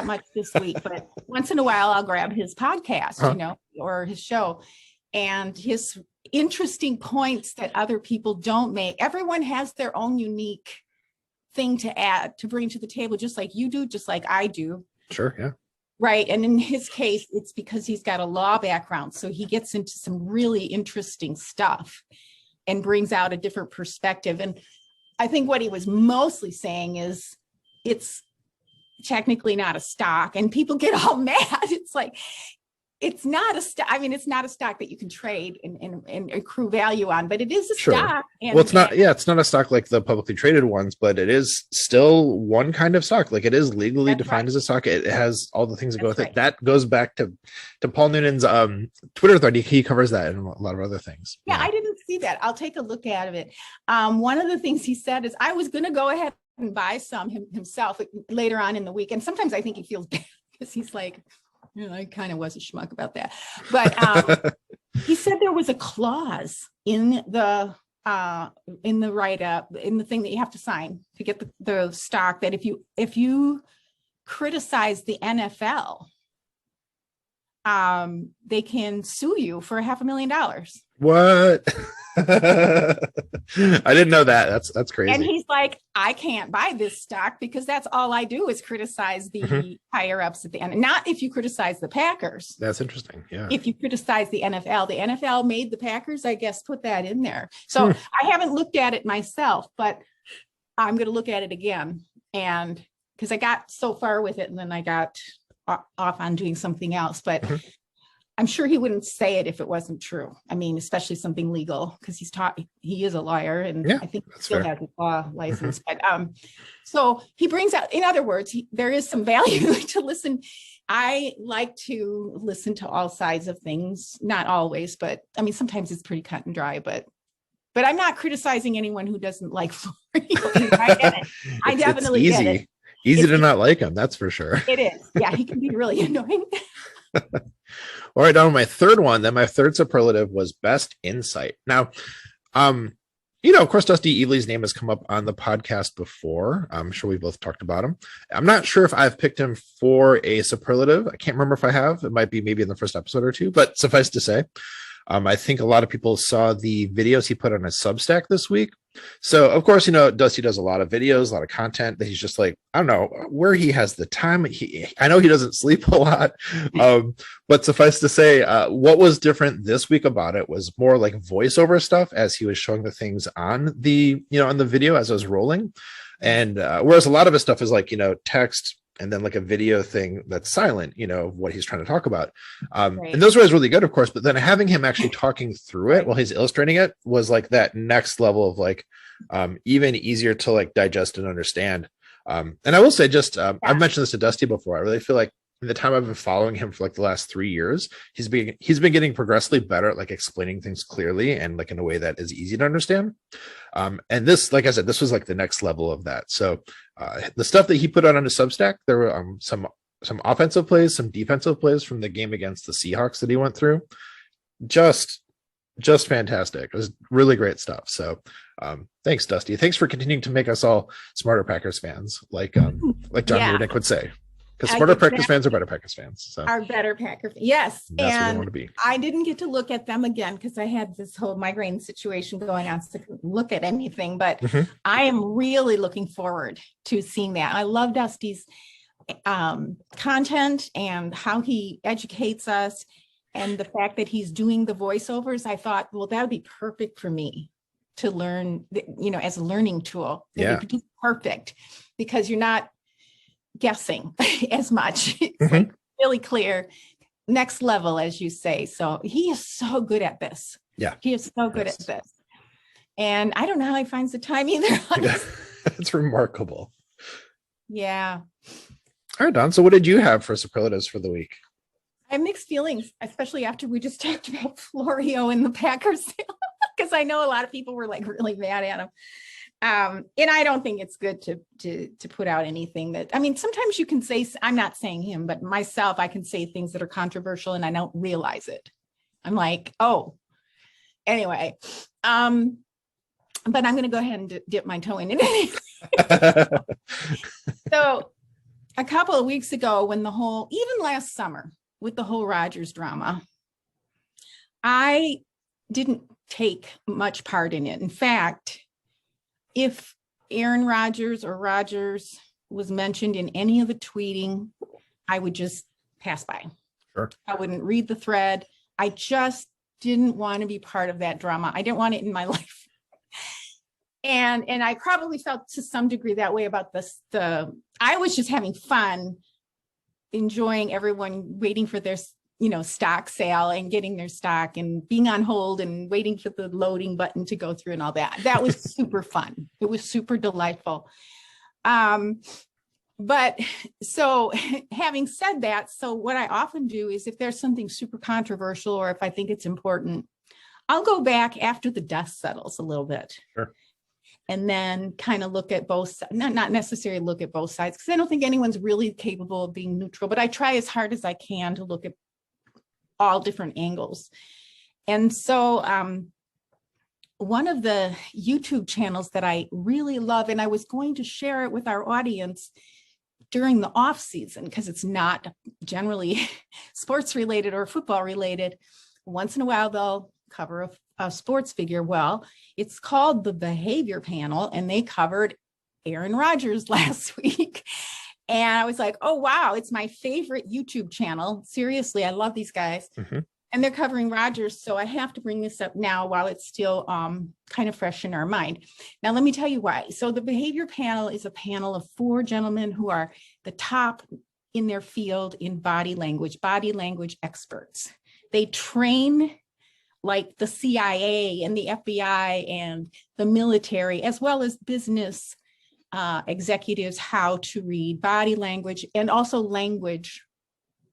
much this week, but once in a while I'll grab his podcast, or his show, and his interesting points that other people don't make. Everyone has their own unique thing to add, to bring to the table, just like you do, just like I do. Sure, yeah. Right. And in his case, it's because he's got a law background. So he gets into some really interesting stuff and brings out a different perspective. And I think what he was mostly saying is it's technically not a stock, and people get all mad. It's like, it's not a stock. I mean, it's not a stock that you can trade and accrue value on, but it is a stock. And, well, it's not. Yeah, it's not a stock like the publicly traded ones, but it is still one kind of stock. Like, it is legally defined as a stock. It has all the things that go with it. That goes back to Paul Noonan's Twitter thread. He covers that and a lot of other things. Yeah, I didn't see that. I'll take a look at it. One of the things he said is, I was going to go ahead and buy some himself later on in the week. And sometimes I think he feels bad because he's like, I kind of was a schmuck about that. But he said there was a clause in the write-up, in the thing that you have to sign to get the stock, that if you criticize the NFL, they can sue you for $500,000. What? I didn't know that. That's crazy. And he's like, I can't buy this stock because that's all I do is criticize the higher ups at the end. Not if you criticize the Packers. That's interesting. Yeah. If you criticize the NFL made the Packers, I guess, put that in there. So I haven't looked at it myself, but I'm going to look at it again. And because I got so far with it and then I got off on doing something else, but I'm sure he wouldn't say it if it wasn't true. I mean, especially something legal, because he is a lawyer, and I think he still has a law license. But so he brings out, in other words, there is some value to listen. I like to listen to all sides of things, not always, but I mean, sometimes it's pretty cut and dry, but I'm not criticizing anyone who doesn't like Florio. I get it. I definitely get it. Easy to not like him, that's for sure. It is. Yeah, he can be really annoying. All right, on my third one, then my third superlative was best insight. Now, of course, Dusty Evely's name has come up on the podcast before. I'm sure we both talked about him. I'm not sure if I've picked him for a superlative. I can't remember if I have. It might be maybe in the first episode or two, but suffice to say, I think a lot of people saw the videos he put on his Substack this week. So, of course, Dusty does a lot of videos, a lot of content that he's just like, I don't know where he has the time. I know he doesn't sleep a lot, but suffice to say, what was different this week about it was more like voiceover stuff as he was showing the things on the, on the video as I was rolling. And whereas a lot of his stuff is like, text, and then like a video thing that's silent, what he's trying to talk about. And those were really good, of course, but then having him actually talking through it while he's illustrating it was like that next level of like, even easier to like digest and understand. And I will say I've mentioned this to Dusty before. I really feel like in the time I've been following him for like the last 3 years, he's been getting progressively better at like explaining things clearly and like in a way that is easy to understand. And this, like I said, this was like the next level of that. So the stuff that he put out on his Substack, there were some offensive plays, some defensive plays from the game against the Seahawks that he went through. Just fantastic. It was really great stuff. So thanks, Dusty. Thanks for continuing to make us all smarter Packers fans, like John Rudnick would say. Because smarter Packers fans are better Packers fans. So. Are better Packers. Yes. That's what we want to be. I didn't get to look at them again because I had this whole migraine situation going on, so I couldn't look at anything. But I am really looking forward to seeing that. I love Dusty's content and how he educates us, and the fact that he's doing the voiceovers. I thought, well, that would be perfect for me to learn, as a learning tool. It'd be perfect because you're not guessing as much. It's like really clear, next level, as you say. So he is so good at this. Yeah, he is so good at this, and I don't know how he finds the time either. It's remarkable. Yeah. All right, Don, so what did you have for superlatives for the week? I have mixed feelings, especially after we just talked about Florio and the Packers, because I know a lot of people were like really mad at him. And I don't think it's good to put out anything that, I mean, sometimes you can say, I'm not saying him, but myself, I can say things that are controversial and I don't realize it. I'm like, oh, anyway, but I'm going to go ahead and dip my toe in it. So a couple of weeks ago when even last summer with the whole Rodgers drama, I didn't take much part in it. In fact, if Aaron Rodgers or Rodgers was mentioned in any of the tweeting, I would just pass by. Sure. I wouldn't read the thread. I just didn't want to be part of that drama. I didn't want it in my life. And I probably felt to some degree that way about this. I was just having fun, enjoying everyone waiting for their, stock sale and getting their stock and being on hold and waiting for the loading button to go through and all that. That was super fun. It was super delightful. But so having said that, so what I often do is if there's something super controversial or if I think it's important, I'll go back after the dust settles a little bit. Sure. And then kind of look at both, not necessarily look at both sides, because I don't think anyone's really capable of being neutral, but I try as hard as I can to look at all different angles. And so one of the YouTube channels that I really love, and I was going to share it with our audience during the off season, because it's not generally sports related or football related. Once in a while, they'll cover a sports figure. Well, it's called The Behavior Panel, and they covered Aaron Rodgers last week. And I was like, oh, wow, it's my favorite YouTube channel. Seriously, I love these guys. Mm-hmm. And they're covering Rodgers. So I have to bring this up now while it's still kind of fresh in our mind. Now, let me tell you why. So the Behavior Panel is a panel of 4 gentlemen who are the top in their field in body language experts. They train like the CIA and the FBI and the military, as well as business executives, how to read body language and also language,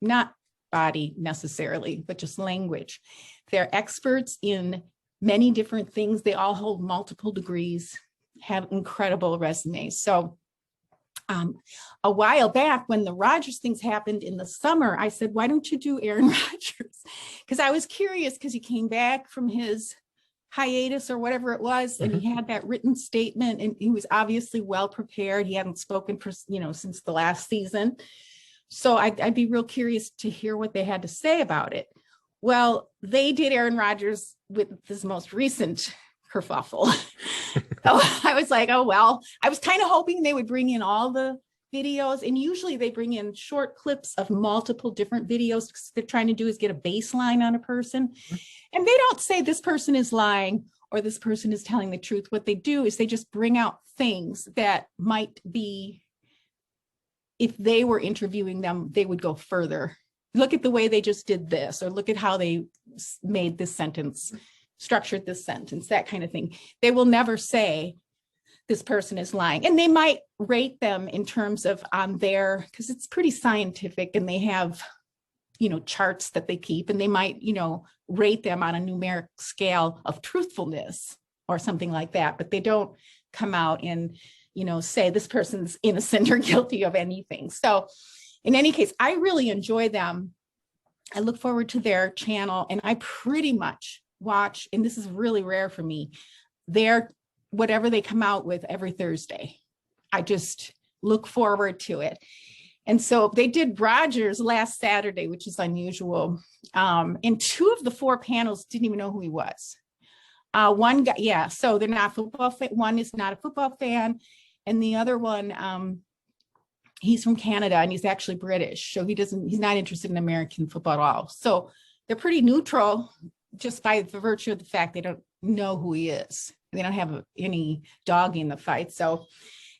not body necessarily, but just language. They're experts in many different things. They all hold multiple degrees, have incredible resumes. So a while back when the Rodgers things happened in the summer, I said, why don't you do Aaron Rodgers? Because I was curious, because he came back from his hiatus or whatever it was, and he had that written statement, and he was obviously well prepared. He hadn't spoken for, since the last season. So I'd be real curious to hear what they had to say about it. Well, they did Aaron Rodgers with this most recent kerfuffle. So I was like, oh, well, I was kind of hoping they would bring in all the videos, and usually they bring in short clips of multiple different videos. They're trying to do is get a baseline on a person. And they don't say this person is lying or this person is telling the truth. What they do is they just bring out things that might be, if they were interviewing them, they would go further. Look at the way they just did this, or look at how they made this sentence, structured this sentence, that kind of thing. They will never say this person is lying. And they might rate them in terms of on their, because it's pretty scientific, and they have, charts that they keep, and they might, rate them on a numeric scale of truthfulness or something like that. But they don't come out and, say this person's innocent or guilty of anything. So in any case, I really enjoy them. I look forward to their channel, and I pretty much watch, and this is really rare for me, whatever they come out with every Thursday. I just look forward to it. And so they did Rodgers last Saturday, which is unusual. And 2 of the 4 panels didn't even know who he was. One guy, yeah, so they're not football fan. One is not a football fan, and the other one, he's from Canada, and he's actually British. So he's not interested in American football at all. So they're pretty neutral just by the virtue of the fact they don't know who he is. They don't have any dog in the fight. So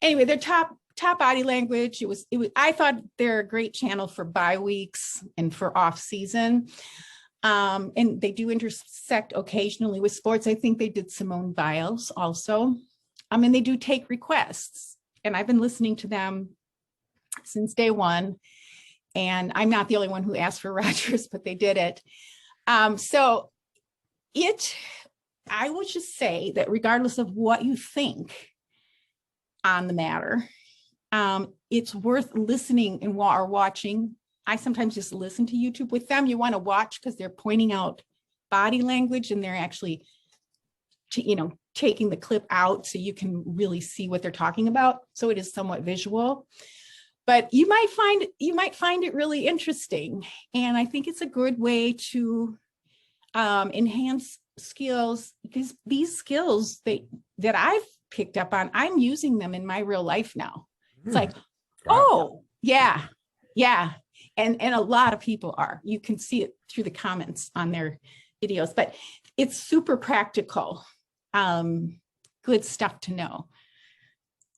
anyway, they're top body language. It was, I thought they're a great channel for bye weeks and for off season. And they do intersect occasionally with sports. I think they did Simone Biles also. And they do take requests, and I've been listening to them since day one. And I'm not the only one who asked for Rodgers, but they did it. I would just say that regardless of what you think on the matter, it's worth listening and or watching. I sometimes just listen to YouTube with them. You want to watch because they're pointing out body language, and they're actually, taking the clip out so you can really see what they're talking about. So it is somewhat visual. but you might find it really interesting. And I think it's a good way to enhance skills, because these skills that I've picked up on, I'm using them in my real life now. It's like, Wow. oh, yeah. And a lot of people are. You can see it through the comments on their videos, but it's super practical. Good stuff to know.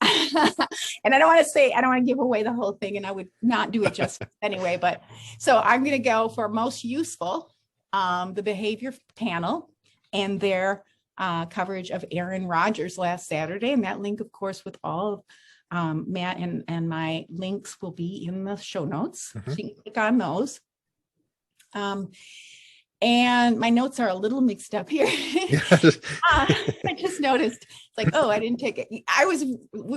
And I don't want to give away the whole thing, and I would not do it justice anyway, but so I'm going to go for most useful, the behavior panel and their coverage of Aaron Rodgers last Saturday. And that link, of course, with all of Matt and my links will be in the show notes. So you can click on those. And my notes are a little mixed up here. I just noticed, it's like, oh, I didn't take it. I was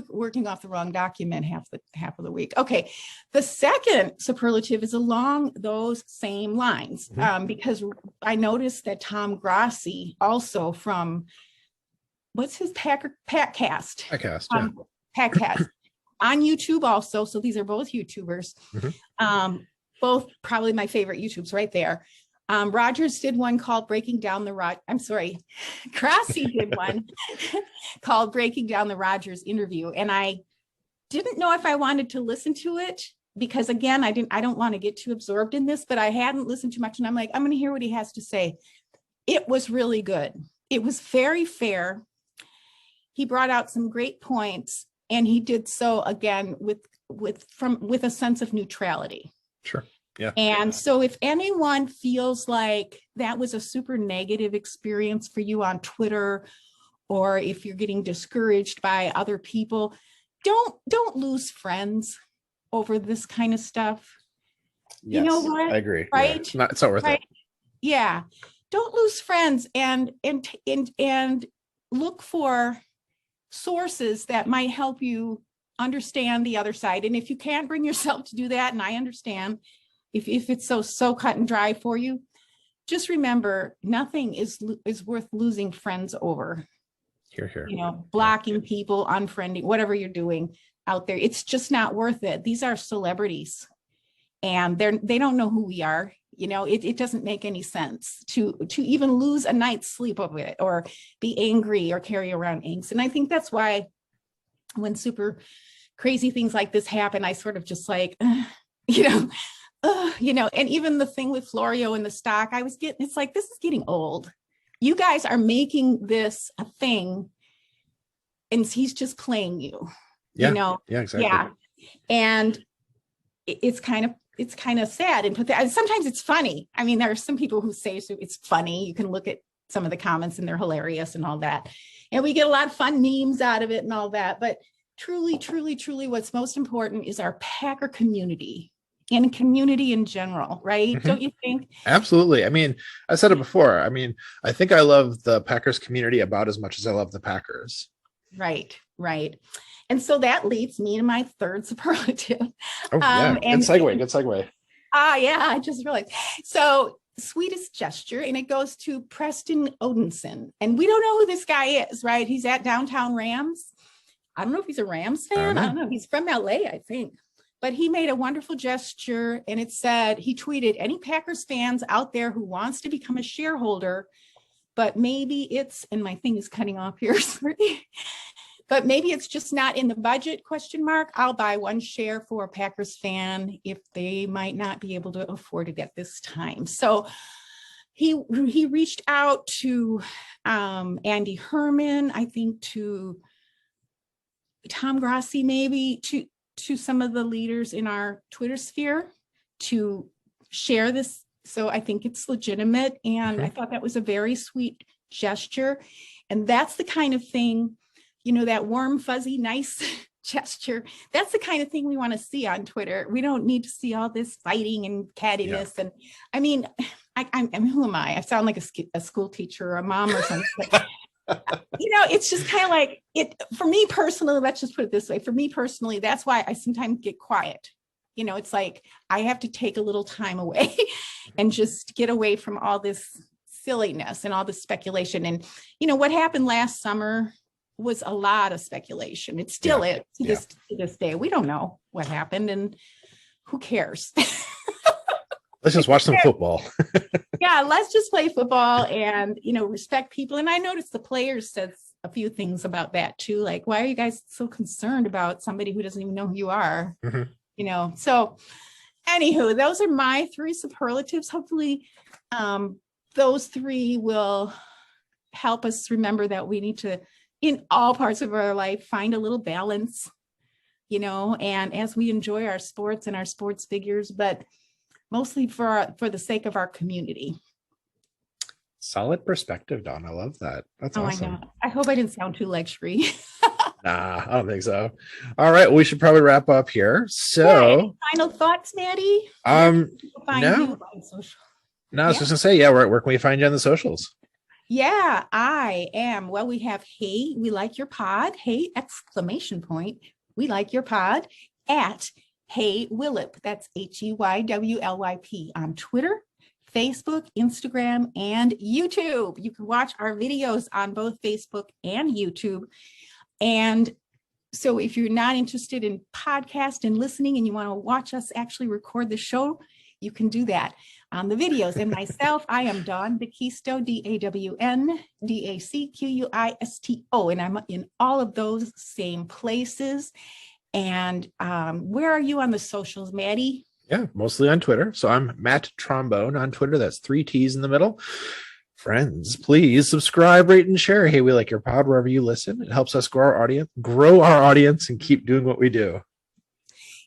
working off the wrong document half of the week. Okay. The second superlative is along those same lines, because I noticed that Tom Grossi, also from, what's his Patcast? Patcast, yeah. Patcast on YouTube also. So these are both YouTubers. Both probably my favorite YouTubes right there. Rodgers did one called Breaking Down the Grossi did one called Breaking Down the Rodgers interview. And I didn't know if I wanted to listen to it, because again, I don't want to get too absorbed in this, but I hadn't listened too much, and I'm like, I'm going to hear what he has to say. It was really good. It was very fair. He brought out some great points, and he did so again with a sense of neutrality. Sure. Yeah. And so if anyone feels like that was a super negative experience for you on Twitter, or if you're getting discouraged by other people, don't lose friends over this kind of stuff. Yes, you know what? I agree. Right? Yeah. It's not worth it. Yeah. Don't lose friends, and look for sources that might help you understand the other side. And if you can't bring yourself to do that, and I understand, if it's so cut and dry for you, just remember, nothing is worth losing friends over. Here. Blocking people, unfriending, whatever you're doing out there, it's just not worth it. These are celebrities, and they don't know who we are. It doesn't make any sense to even lose a night's sleep over it, or be angry, or carry around angst. And I think that's why when super crazy things like this happen, I sort of just like, and even the thing with Florio and the stock, it's like, this is getting old. You guys are making this a thing, and he's just playing you. Yeah, exactly. Yeah. And it's kind of sad, and sometimes it's funny. I mean, there are some people who say it's funny. You can look at some of the comments and they're hilarious and all that. And we get a lot of fun memes out of it and all that. But truly, truly, truly, what's most important is our Packer community, and community in general, right? Don't you think? Absolutely. I mean, I said it before. I mean, I think I love the Packers community about as much as I love the Packers. Right. And so that leads me to my third superlative. Oh, yeah. Good segue. Yeah, I just realized. So, sweetest gesture, and it goes to Preston Odinson. And we don't know who this guy is, right? He's at Downtown Rams. I don't know if he's a Rams fan. I don't know. He's from LA, I think. But he made a wonderful gesture, and it said, he tweeted, any Packers fans out there who wants to become a shareholder, but maybe it's, and my thing is cutting off here, sorry, but maybe it's just not in the budget, ? I'll buy one share for a Packers fan if they might not be able to afford it at this time. So he reached out to Andy Herman, I think to Tom Grossi, maybe to some of the leaders in our Twitter sphere to share this. So I think it's legitimate. And I thought that was a very sweet gesture. And that's the kind of thing, that warm, fuzzy, nice gesture. That's the kind of thing we want to see on Twitter. We don't need to see all this fighting and cattiness. Yeah. And I mean, who am I? I sound like a school teacher or a mom or something. It's just kind of like it for me personally. Let's just put it this way. For me personally, that's why I sometimes get quiet. It's like I have to take a little time away and just get away from all this silliness and all this speculation. And what happened last summer was a lot of speculation. It still is to this day. We don't know what happened, and who cares? Let's just watch some football. Yeah, let's just play football and, respect people. And I noticed the players said a few things about that too. Like, why are you guys so concerned about somebody who doesn't even know who you are? Mm-hmm. So anywho, those are my 3 superlatives. Hopefully those 3 will help us remember that we need to, in all parts of our life, find a little balance, and as we enjoy our sports and our sports figures, but mostly for the sake of our community. Solid perspective, Dawn. I love that. That's awesome. I hope I didn't sound too lectury. Nah, I don't think so. All right, we should probably wrap up here. So, any final thoughts, Maddie? No. I was just gonna say, where can we find you on the socials? Yeah, I am. Well, we have Hey, we like your pod. Hey, ! We like your pod at Hey Willip. That's HEYWLYP on Twitter, Facebook, Instagram, and YouTube. You can watch our videos on both Facebook and YouTube. And so if you're not interested in podcast and listening and you want to watch us actually record the show, you can do that on the videos. And myself, I am Dawn Daquisto, DAWN DACQUISTO, and I'm in all of those same places. And where are you on the socials, Maddie? Yeah, mostly on Twitter. So I'm Matt Trombone on Twitter. That's 3 T's in the middle. Friends, please subscribe, rate, and share. Hey, we like your pod wherever you listen. It helps us grow our audience, and keep doing what we do.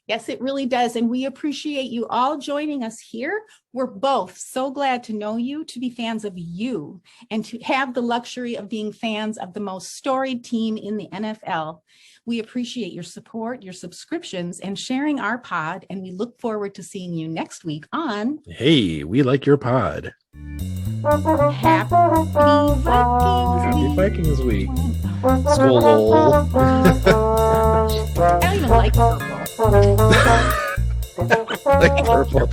Yes, it really does. And we appreciate you all joining us here. We're both so glad to know you, to be fans of you, and to have the luxury of being fans of the most storied team in the NFL. We appreciate your support, your subscriptions, and sharing our pod. And we look forward to seeing you next week on Hey, we like your pod. Happy Vikings Week. School hole. I don't even like purple. Like purple.